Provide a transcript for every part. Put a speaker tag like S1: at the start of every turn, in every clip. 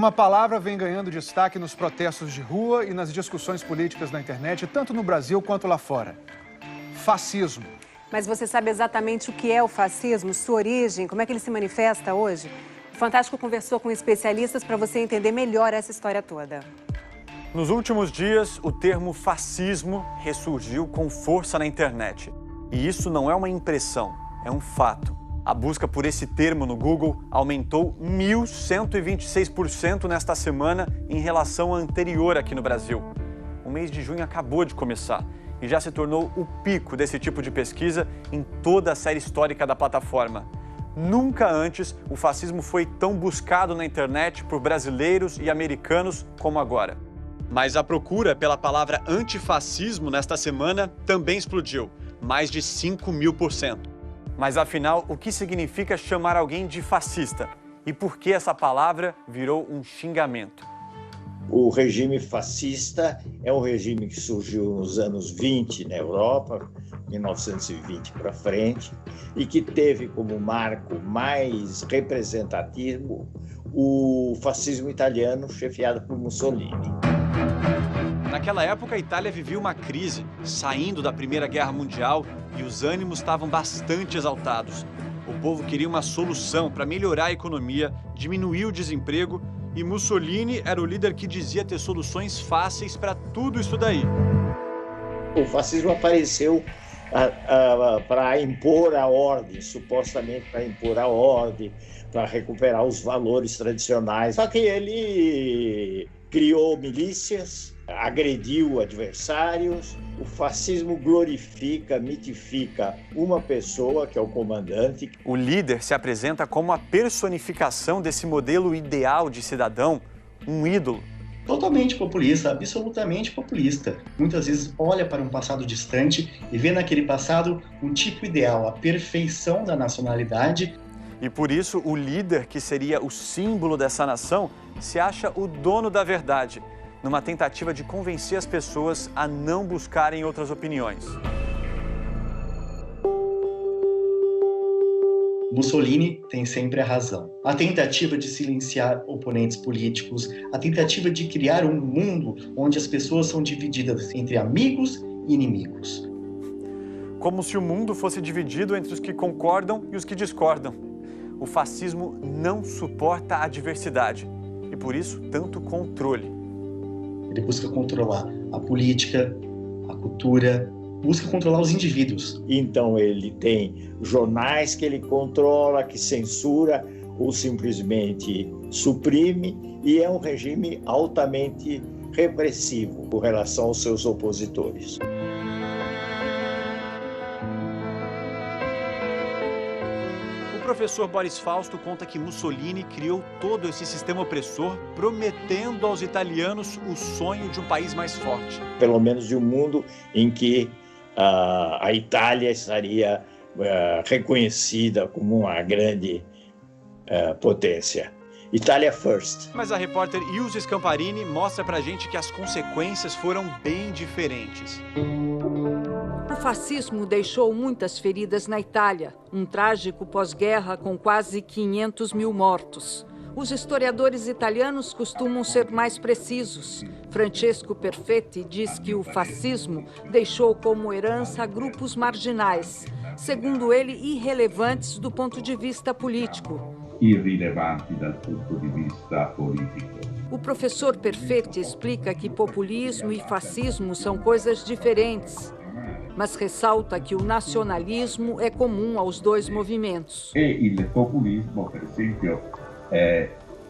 S1: Uma palavra vem ganhando destaque nos protestos de rua e nas discussões políticas na internet, tanto no Brasil quanto lá fora. Fascismo.
S2: Mas você sabe exatamente o que é o fascismo, sua origem, como é que ele se manifesta hoje? O Fantástico conversou com especialistas para você entender melhor essa história toda.
S3: Nos últimos dias, o termo fascismo ressurgiu com força na internet. E isso não é uma impressão, é um fato. A busca por esse termo no Google aumentou 1.126% nesta semana em relação à anterior aqui no Brasil. O mês de junho acabou de começar e já se tornou o pico desse tipo de pesquisa em toda a série histórica da plataforma. Nunca antes o fascismo foi tão buscado na internet por brasileiros e americanos como agora. Mas a procura pela palavra antifascismo nesta semana também explodiu, mais de 5.000%. Mas afinal, o que significa chamar alguém de fascista? E por que essa palavra virou um xingamento?
S4: O regime fascista é um regime que surgiu nos anos 20 na Europa, 1920 para frente, e que teve como marco mais representativo o fascismo italiano chefiado por Mussolini.
S3: Naquela época, a Itália vivia uma crise, saindo da Primeira Guerra Mundial, e os ânimos estavam bastante exaltados. O povo queria uma solução para melhorar a economia, diminuir o desemprego, e Mussolini era o líder que dizia ter soluções fáceis para tudo isso daí.
S4: O fascismo apareceu para impor a ordem, supostamente para impor a ordem, para recuperar os valores tradicionais. Só que ele criou milícias, agrediu adversários. O fascismo glorifica, mitifica uma pessoa, que é o comandante.
S3: O líder se apresenta como a personificação desse modelo ideal de cidadão, um ídolo.
S5: Totalmente populista, absolutamente populista. Muitas vezes olha para um passado distante e vê naquele passado um tipo ideal, a perfeição da nacionalidade.
S3: E por isso o líder, que seria o símbolo dessa nação, se acha o dono da verdade, numa tentativa de convencer as pessoas a não buscarem outras opiniões.
S5: Mussolini tem sempre a razão. A tentativa de silenciar oponentes políticos, a tentativa de criar um mundo onde as pessoas são divididas entre amigos e inimigos.
S3: Como se o mundo fosse dividido entre os que concordam e os que discordam. O fascismo não suporta a diversidade e, por isso, tanto controle.
S5: Ele busca controlar a política, a cultura, busca controlar os indivíduos.
S4: Então ele tem jornais que ele controla, que censura ou simplesmente suprime, e é um regime altamente repressivo com relação aos seus opositores.
S3: O professor Boris Fausto conta que Mussolini criou todo esse sistema opressor, prometendo aos italianos o sonho de um país mais forte.
S4: Pelo menos de um mundo em que a Itália estaria reconhecida como uma grande potência. Itália first.
S3: Mas a repórter Ilse Scamparini mostra pra gente que as consequências foram bem diferentes.
S6: O fascismo deixou muitas feridas na Itália, um trágico pós-guerra com quase 500 mil mortos. Os historiadores italianos costumam ser mais precisos. Francesco Perfetti diz que o fascismo deixou como herança grupos marginais, segundo ele, irrelevantes do ponto de vista político.
S7: Irrilevanti dal punto di vista politico.
S6: O professor Perfetti explica que populismo e fascismo são coisas diferentes, mas ressalta que o nacionalismo é comum aos dois movimentos.
S7: E il populismo, per esempio,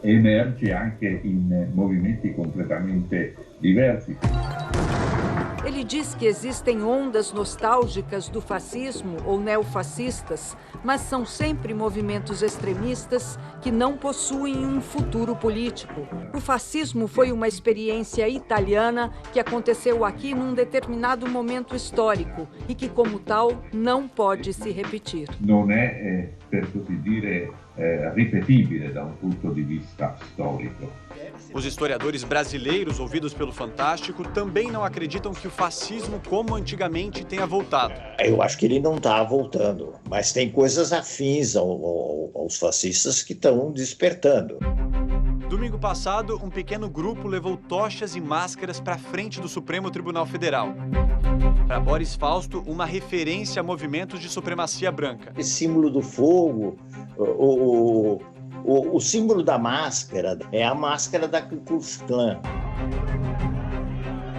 S7: emerge anche in movimenti completamente diversi.
S6: Ele diz que existem ondas nostálgicas do fascismo ou neofascistas, mas são sempre movimentos extremistas que não possuem um futuro político. O fascismo foi uma experiência italiana que aconteceu aqui num determinado momento histórico e que, como tal, não pode se repetir.
S7: Non è, per così dire, ripetibile da un punto di vista storico.
S3: Os historiadores brasileiros ouvidos pelo Fantástico também não acreditam que o fascismo, como antigamente, tenha voltado.
S4: Eu acho que ele não está voltando, mas tem coisas afins aos fascistas que estão despertando.
S3: Domingo passado, um pequeno grupo levou tochas e máscaras para a frente do Supremo Tribunal Federal. Para Boris Fausto, uma referência a movimentos de supremacia branca.
S4: Esse símbolo do fogo, o símbolo da máscara, é a máscara da Ku Klux Klan.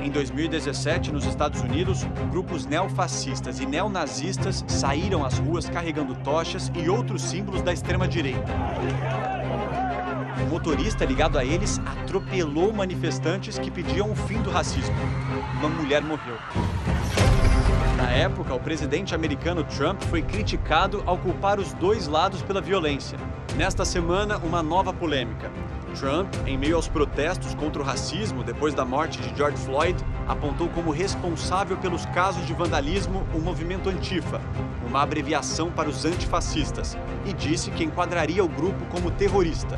S3: Em 2017, nos Estados Unidos, grupos neofascistas e neonazistas saíram às ruas carregando tochas e outros símbolos da extrema-direita. O motorista ligado a eles atropelou manifestantes que pediam o fim do racismo. Uma mulher morreu. Na época, o presidente americano Trump foi criticado ao culpar os dois lados pela violência. Nesta semana, uma nova polêmica. Trump, em meio aos protestos contra o racismo depois da morte de George Floyd, apontou como responsável pelos casos de vandalismo o movimento Antifa, uma abreviação para os antifascistas, e disse que enquadraria o grupo como terrorista.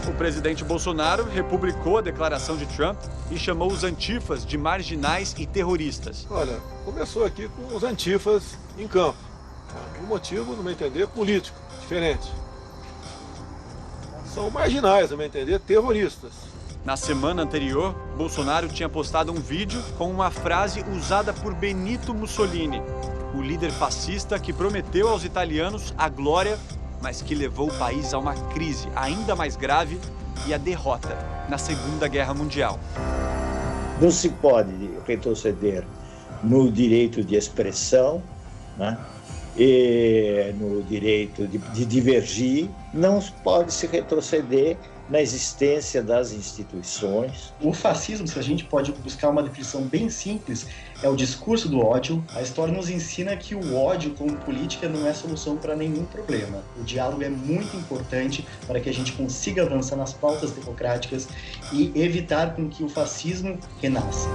S3: O presidente Bolsonaro republicou a declaração de Trump e chamou os antifas de marginais e terroristas.
S8: Olha, começou aqui com os antifas em campo. Por motivo, no meu entender, político, diferente. São marginais, no meu entender, terroristas.
S3: Na semana anterior, Bolsonaro tinha postado um vídeo com uma frase usada por Benito Mussolini, o líder fascista que prometeu aos italianos a glória, mas que levou o país a uma crise ainda mais grave e a derrota na Segunda Guerra Mundial.
S4: Não se pode retroceder no direito de expressão, né? E no direito de divergir, não pode se retroceder na existência das instituições.
S5: O fascismo, se a gente pode buscar uma definição bem simples, é o discurso do ódio. A história nos ensina que o ódio como política não é solução para nenhum problema. O diálogo é muito importante para que a gente consiga avançar nas pautas democráticas e evitar com que o fascismo renasça.